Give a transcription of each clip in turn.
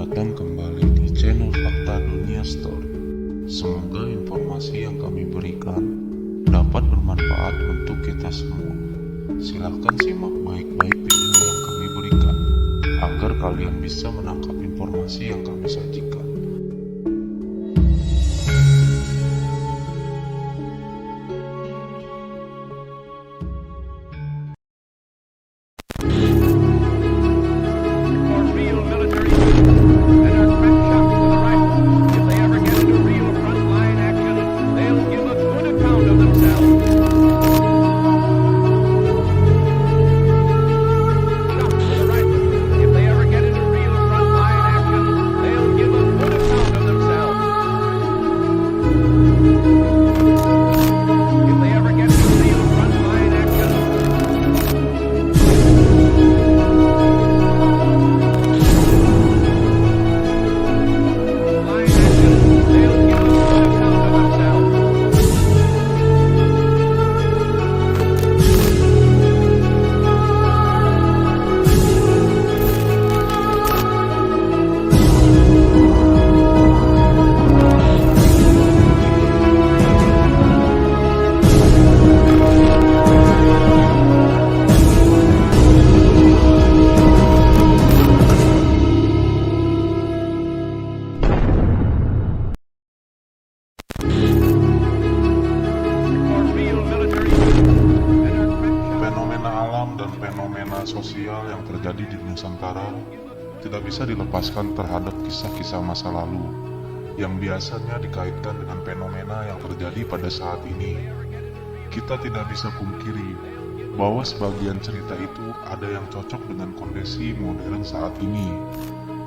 datang kembali di channel Fakta Dunia Story. Semoga informasi yang kami berikan dapat bermanfaat untuk kita semua. Silahkan simak baik-baik video yang kami berikan, agar kalian bisa menangkap informasi yang kami sajikan. Dan fenomena sosial yang terjadi di Nusantara tidak bisa dilepaskan terhadap kisah-kisah masa lalu yang biasanya dikaitkan dengan fenomena yang terjadi pada saat ini. Kita tidak bisa pungkiri bahwa sebagian cerita itu ada yang cocok dengan kondisi modern saat ini.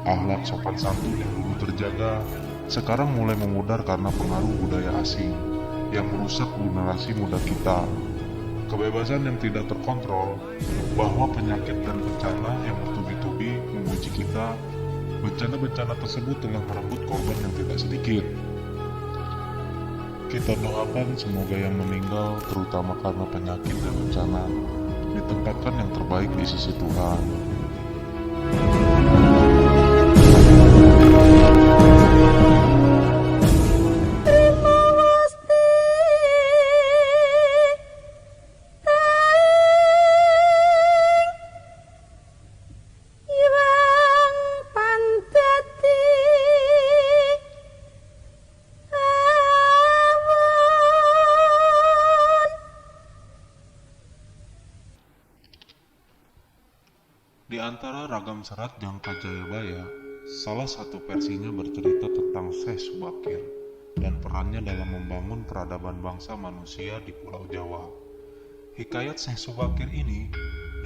Akhlak sopan santun yang dulu terjaga sekarang mulai memudar karena pengaruh budaya asing yang merusak generasi muda kita. Kebebasan yang tidak terkontrol, bahwa penyakit dan bencana yang bertubi-tubi menguji kita. Bencana-bencana tersebut telah merenggut korban yang tidak sedikit. Kita doakan semoga yang meninggal, terutama karena penyakit dan bencana, ditempatkan yang terbaik di sisi Tuhan. Di antara ragam serat Jangka Jayabaya, salah satu versinya bercerita tentang Syekh Subakir dan perannya dalam membangun peradaban bangsa manusia di Pulau Jawa. Hikayat Syekh Subakir ini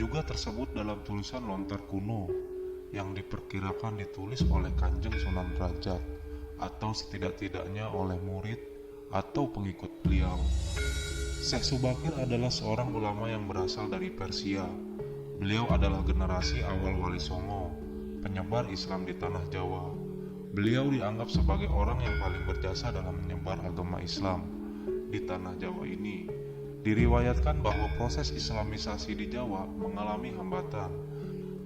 juga tersebut dalam tulisan lontar kuno yang diperkirakan ditulis oleh Kanjeng Sunan Derajat atau setidak-tidaknya oleh murid atau pengikut beliau. Syekh Subakir adalah seorang ulama yang berasal dari Persia. Beliau adalah generasi awal Wali Songo, penyebar Islam di tanah Jawa. Beliau dianggap sebagai orang yang paling berjasa dalam menyebar agama Islam di tanah Jawa ini. Diriwayatkan bahwa proses Islamisasi di Jawa mengalami hambatan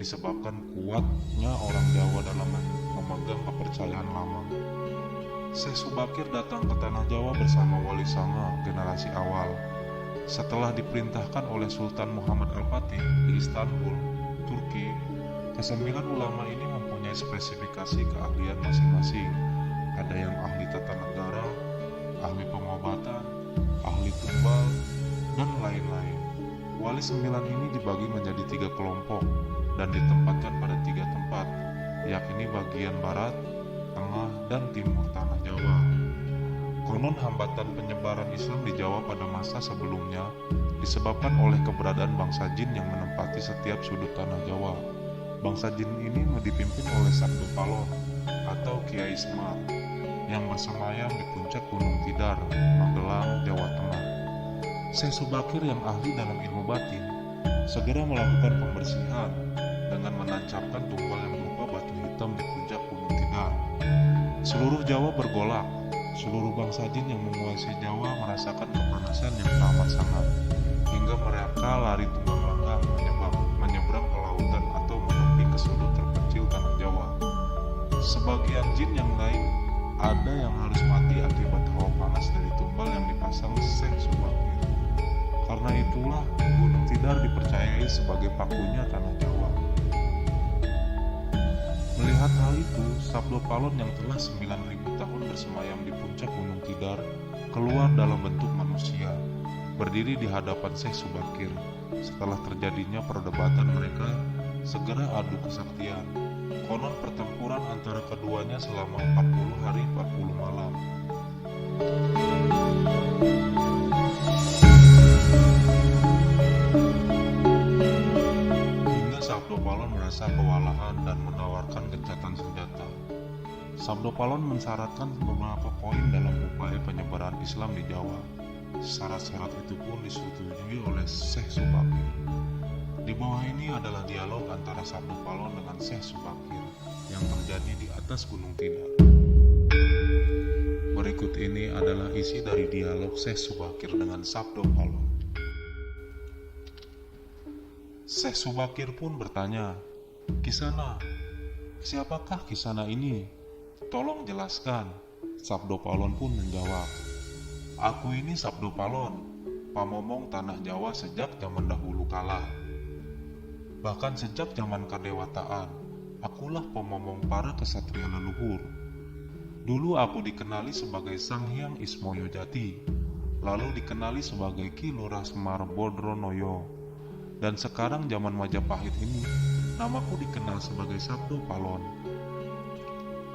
disebabkan kuatnya orang Jawa dalam memegang kepercayaan lama. Syekh Subakir datang ke tanah Jawa bersama Wali Songo generasi awal. Setelah diperintahkan oleh Sultan Muhammad Al-Fatih di Istanbul, Turki, kesembilan ulama ini mempunyai spesifikasi keahlian masing-masing. Ada yang ahli tata negara, ahli pengobatan, ahli tumbal, dan lain-lain. Wali sembilan ini dibagi menjadi 3 kelompok dan ditempatkan pada 3 tempat, yakni bagian barat, tengah, dan timur tanah Jawa. Konon hambatan penyebaran Islam di Jawa pada masa sebelumnya disebabkan oleh keberadaan bangsa jin yang menempati setiap sudut tanah Jawa. Bangsa jin ini dipimpin oleh Sang Depalon atau Kiai Semar yang bersemayam di puncak Gunung Tidar, Magelang, Jawa Tengah. Syekh Subakir yang ahli dalam ilmu batin segera melakukan pembersihan dengan menancapkan tumbal yang berupa batu hitam di puncak Gunung Tidar. Seluruh Jawa bergolak. Seluruh bangsa jin yang menguasai Jawa merasakan kepanasan yang teramat sangat, hingga mereka lari tunggang langgang menyeberang ke lautan atau menepi ke sudut terpencil tanah Jawa. Sebagian jin yang lain ada yang harus mati akibat hawa panas dari tumbal yang dipasang Syekh Subakir. Karena itulah Gunung Tidar dipercayai sebagai pakunya tanah Jawa. Melihat hal itu, Sabdo Palon yang telah 9.000 tahun bersemayam di puncak Gunung Tidar keluar dalam bentuk manusia, berdiri di hadapan Syekh Subakir. Setelah terjadinya perdebatan mereka segera adu kesaktian. Konon pertempuran antara keduanya selama 40 hari 40 malam. Hingga Sabdo Palon merasa kewalahan dan menawarkan gencatan senjata. Sabdo Palon mensyaratkan beberapa poin dalam upaya penyebaran Islam di Jawa. Syarat-syarat itu pun disetujui oleh Syekh Subakir. Di bawah ini adalah dialog antara Sabdo Palon dengan Syekh Subakir yang terjadi di atas Gunung Tidar. Berikut ini adalah isi dari dialog Syekh Subakir dengan Sabdo Palon. Syekh Subakir pun bertanya, "Kisana, siapakah Kisana ini? Tolong jelaskan." Sabdo Palon pun menjawab, "Aku ini Sabdo Palon, pamomong tanah Jawa sejak zaman dahulu kala. Bahkan sejak zaman kadewataan, akulah pemomong para kesatria leluhur. Dulu aku dikenali sebagai Sang Hyang Ismoyo Jati, lalu dikenali sebagai Ki Lurah Semar Bodronoyo, dan sekarang zaman Majapahit ini, namaku dikenal sebagai Sabdo Palon."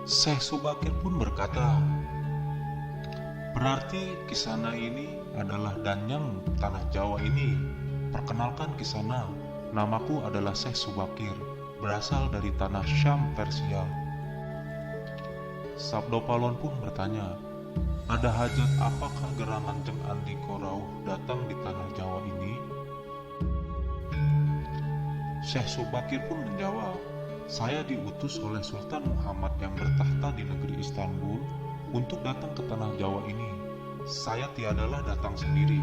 Syekh Subakir pun berkata, "Berarti Kisana ini adalah danyang tanah Jawa ini. Perkenalkan Kisana, namaku adalah Syekh Subakir, berasal dari tanah Syam, Persia." Sabdo Palon pun bertanya, "Ada hajat apakah gerangan Jeng Andiko Rauh datang di tanah Jawa ini?" Syekh Subakir pun menjawab, "Saya diutus oleh Sultan Muhammad yang bertahta di negeri Istanbul untuk datang ke tanah Jawa ini. Saya tiadalah datang sendiri.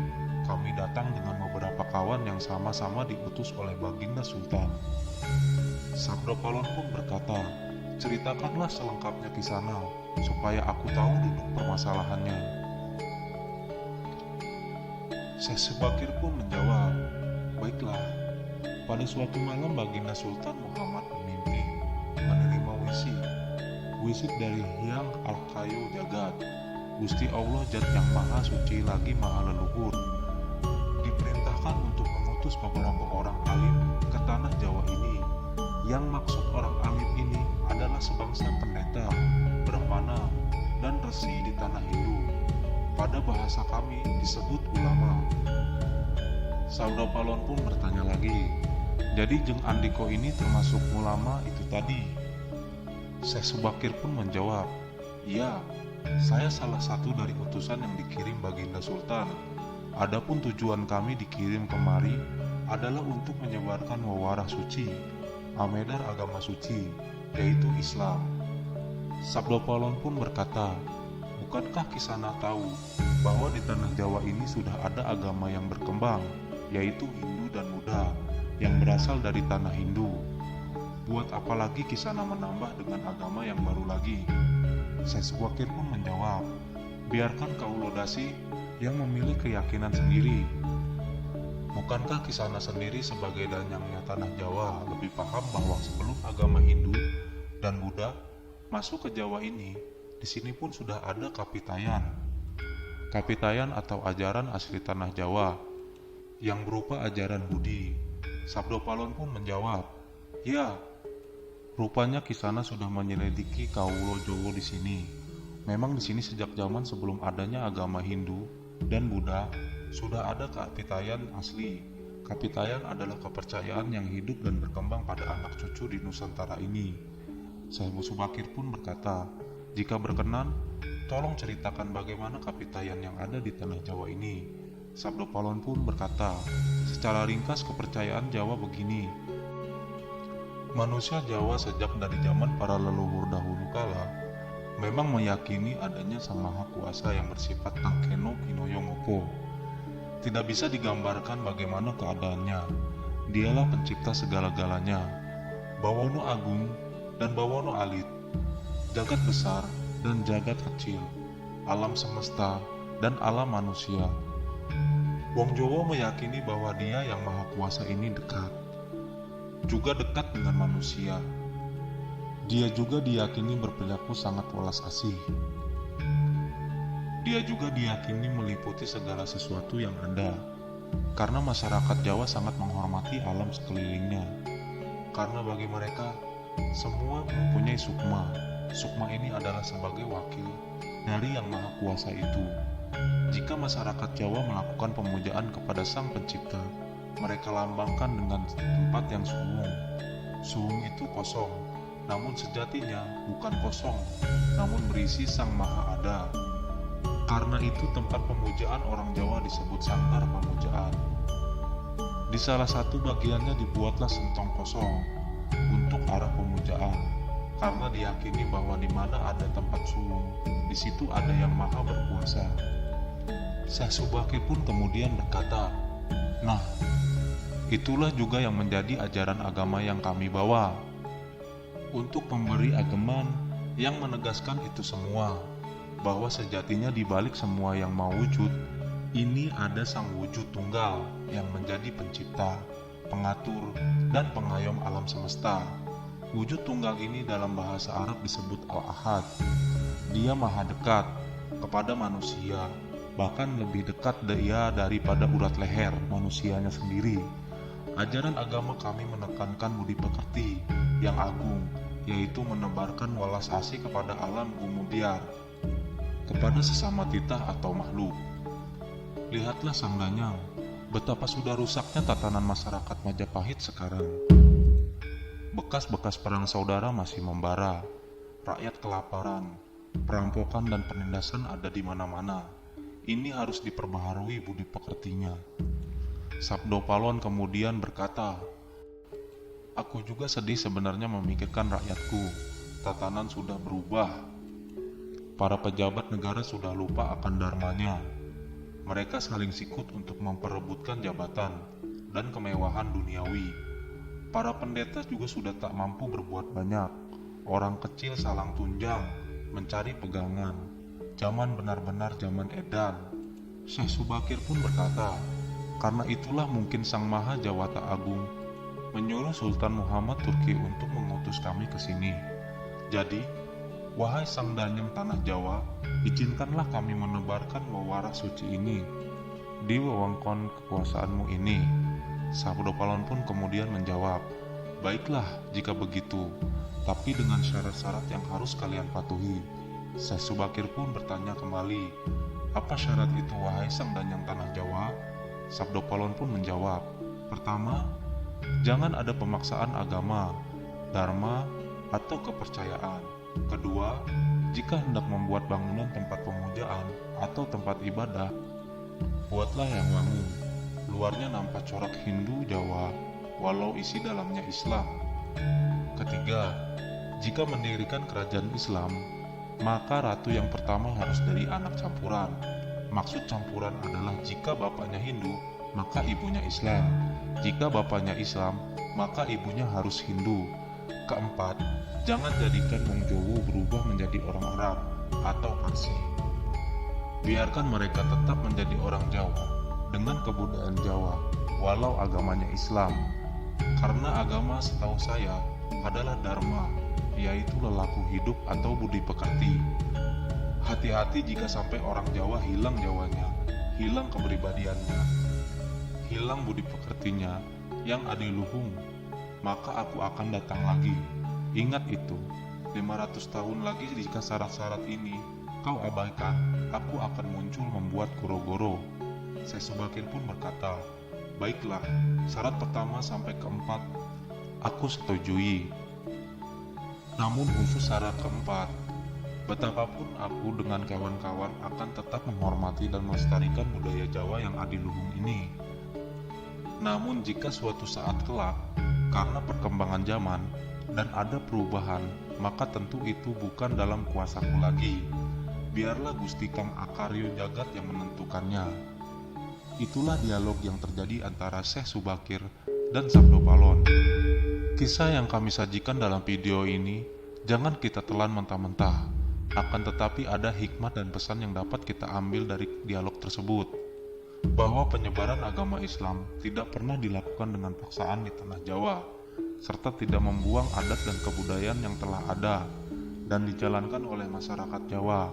Kami datang dengan beberapa kawan yang sama-sama diutus oleh Baginda Sultan." Sabdo Palon pun berkata, "Ceritakanlah selengkapnya Kisana, supaya aku tahu duduk permasalahannya." Syekh Subakir pun menjawab, "Baiklah, pada suatu malam Baginda Sultan Muhammad bermimpi menerima wisik dari Hyang Al-Kayu Jagat, Gusti Allah Zat yang Maha Suci lagi Maha Leluhur. Diperintahkan untuk mengutus beberapa orang alim ke tanah Jawa ini. Yang maksud orang alim ini adalah sebangsa pendeta, brahmana, dan resi di tanah Hindu. Pada bahasa kami disebut ulama." Sabdo Palon pun bertanya lagi, "Jadi Jeng Andiko ini termasuk ulama itu tadi?" Syekh Subakir pun menjawab, "Iya, saya salah satu dari utusan yang dikirim Baginda Sultan. Adapun tujuan kami dikirim kemari adalah untuk menyebarkan wewarah suci, amedar agama suci, yaitu Islam." Sabdo Palon pun berkata, "Bukankah Kisana tahu bahwa di tanah Jawa ini sudah ada agama yang berkembang, yaitu Hindu dan Buddha, yang berasal dari tanah Hindu? Buat apa lagi Kisana menambah dengan agama yang baru lagi?" Syekh Subakir pun menjawab, "Biarkan Kaulodasi yang memilih keyakinan sendiri. Bukankah Kisana sendiri sebagai danyangnya tanah Jawa lebih paham bahwa sebelum agama Hindu dan Buddha masuk ke Jawa ini, di sini pun sudah ada kapitayan. Kapitayan atau ajaran asli tanah Jawa yang berupa ajaran Budi." Sabdo Palon pun menjawab, "Ya, rupanya Kisana sudah menyelidiki Kaulo Jowo di sini. Memang di sini sejak zaman sebelum adanya agama Hindu dan Buddha sudah ada kapitayan asli. Kapitayan adalah kepercayaan yang hidup dan berkembang pada anak cucu di Nusantara ini." Syekh Subakir pun berkata, "Jika berkenan, tolong ceritakan bagaimana kapitayan yang ada di tanah Jawa ini." Sabdo Palon pun berkata, "Secara ringkas kepercayaan Jawa begini. Manusia Jawa sejak dari zaman para leluhur dahulu kala memang meyakini adanya Sang Maha Kuasa yang bersifat Tangkeno Kinoyo Ngopo. Tidak bisa digambarkan bagaimana keadaannya. Dialah pencipta segala-galanya, Bawono Agung dan Bawono Alit. jagat besar dan jagat kecil, alam semesta dan alam manusia. Wong Jowo meyakini bahwa Dia yang Maha Kuasa ini dekat, juga dekat dengan manusia. Dia juga diyakini berperilaku sangat welas asih. Dia juga diyakini meliputi segala sesuatu yang ada, karena masyarakat Jawa sangat menghormati alam sekelilingnya. Karena bagi mereka, semua mempunyai sukma. Sukma ini adalah sebagai wakil dari Yang Maha Kuasa itu. Jika masyarakat Jawa melakukan pemujaan kepada Sang Pencipta, mereka lambangkan dengan tempat yang suwung. Suwung itu kosong, namun sejatinya bukan kosong, namun berisi Sang Maha Ada. Karena itu tempat pemujaan orang Jawa disebut sangkar pemujaan. Di salah satu bagiannya dibuatlah sentong kosong untuk arah pemujaan, karena diyakini bahwa di mana ada tempat suwung, di situ ada Yang Maha Berkuasa. Syekh Subakir pun kemudian berkata, "Nah, itulah juga yang menjadi ajaran agama yang kami bawa, untuk memberi ageman yang menegaskan itu semua, bahwa sejatinya di balik semua yang mau wujud, ini ada Sang Wujud Tunggal yang menjadi pencipta, pengatur, dan pengayom alam semesta. Wujud Tunggal ini dalam bahasa Arab disebut Al-Ahad. Dia maha dekat kepada manusia, bahkan lebih dekat Dia daripada urat leher manusianya sendiri. Ajaran agama kami menekankan budi pekerti yang agung, yaitu menebarkan welas asih kepada alam gumubiar, kepada sesama titah atau makhluk. Lihatlah Sang Danyang, betapa sudah rusaknya tatanan masyarakat Majapahit sekarang. Bekas-bekas perang saudara masih membara, rakyat kelaparan, perampokan dan penindasan ada di mana-mana. Ini harus diperbaharui budi pekertinya." Sabdo Palon kemudian berkata, "Aku juga sedih sebenarnya memikirkan rakyatku. Tatanan sudah berubah. Para pejabat negara sudah lupa akan dharmanya. Mereka saling sikut untuk memperebutkan jabatan dan kemewahan duniawi. Para pendeta juga sudah tak mampu berbuat banyak. Orang kecil salang tunjang, mencari pegangan. Zaman benar-benar zaman edan." Syekh Subakir pun berkata, "Karena itulah mungkin Sang Maha Jawata Agung menyuruh Sultan Muhammad Turki untuk mengutus kami ke sini. Jadi, wahai Sang Danyang Tanah Jawa, izinkanlah kami menebarkan wewarah suci ini di wewengkon kekuasaanmu ini." Sabdo Palon pun kemudian menjawab, "Baiklah jika begitu, tapi dengan syarat-syarat yang harus kalian patuhi." Syekh Subakir pun bertanya kembali, "Apa syarat itu wahai Sang Danyang Tanah Jawa?" Sabdo Palon pun menjawab, "Pertama, jangan ada pemaksaan agama, dharma, atau kepercayaan. Kedua, jika hendak membuat bangunan tempat pemujaan atau tempat ibadah, buatlah yang wangi, luarnya nampak corak Hindu Jawa, walau isi dalamnya Islam. Ketiga, jika mendirikan kerajaan Islam, maka ratu yang pertama harus dari anak campuran. Maksud campuran adalah jika bapaknya Hindu, maka ibunya Islam. Jika bapaknya Islam, maka ibunya harus Hindu. Keempat, jangan jadikan Wong Jowo berubah menjadi orang Arab atau Parsi. Biarkan mereka tetap menjadi orang Jawa dengan kebudayaan Jawa, walau agamanya Islam. Karena agama setahu saya adalah dharma, yaitu lelaku hidup atau budi pekerti. Hati-hati jika sampai orang Jawa hilang Jawanya, hilang kepribadiannya, hilang budi pekertinya yang adiluhung, maka aku akan datang lagi. Ingat itu, 500 tahun lagi jika syarat-syarat ini kau abaikan, aku akan muncul membuat goro-goro." Syekh Subakir pun berkata, "Baiklah, syarat pertama sampai keempat aku setujui. Namun khusus syarat keempat, betapapun aku dengan kawan-kawan akan tetap menghormati dan melestarikan budaya Jawa yang adiluhung ini. Namun jika suatu saat kelak, karena perkembangan zaman dan ada perubahan, maka tentu itu bukan dalam kuasaku lagi. Biarlah Gusti Kang Akaryo Jagat yang menentukannya." Itulah dialog yang terjadi antara Syekh Subakir dan Sabdo Palon. Kisah yang kami sajikan dalam video ini Jangan kita telan mentah-mentah, akan tetapi ada hikmat dan pesan yang dapat kita ambil dari dialog tersebut, bahwa penyebaran agama Islam tidak pernah dilakukan dengan paksaan di tanah Jawa, serta tidak membuang adat dan kebudayaan yang telah ada dan dijalankan oleh masyarakat Jawa,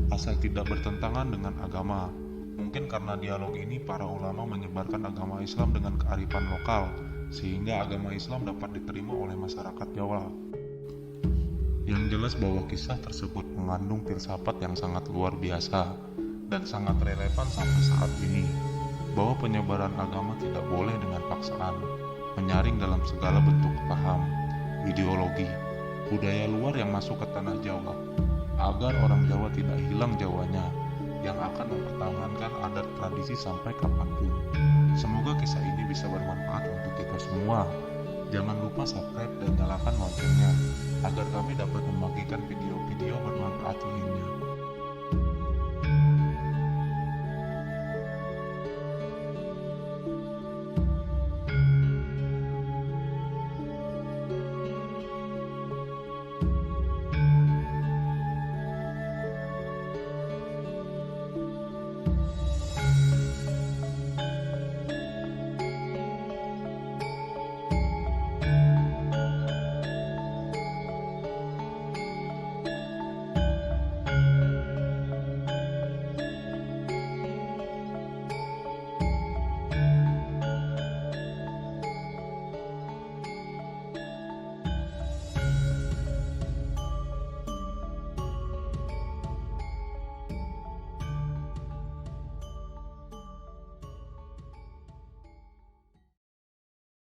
asal tidak bertentangan dengan agama. Mungkin karena dialog ini para ulama menyebarkan agama Islam dengan kearifan lokal, sehingga agama Islam dapat diterima oleh masyarakat Jawa. Yang jelas bahwa kisah tersebut mengandung filsafat yang sangat luar biasa dan sangat relevan sampai saat ini, bahwa penyebaran agama tidak boleh dengan paksaan, menyaring dalam segala bentuk paham, ideologi, budaya luar yang masuk ke tanah Jawa, agar orang Jawa tidak hilang Jawanya, yang akan mempertahankan adat tradisi sampai kapanpun. Semoga kisah ini bisa bermanfaat untuk kita semua. Jangan lupa subscribe dan nyalakan loncengnya, agar kami dapat membagikan video-video bermanfaat lainnya.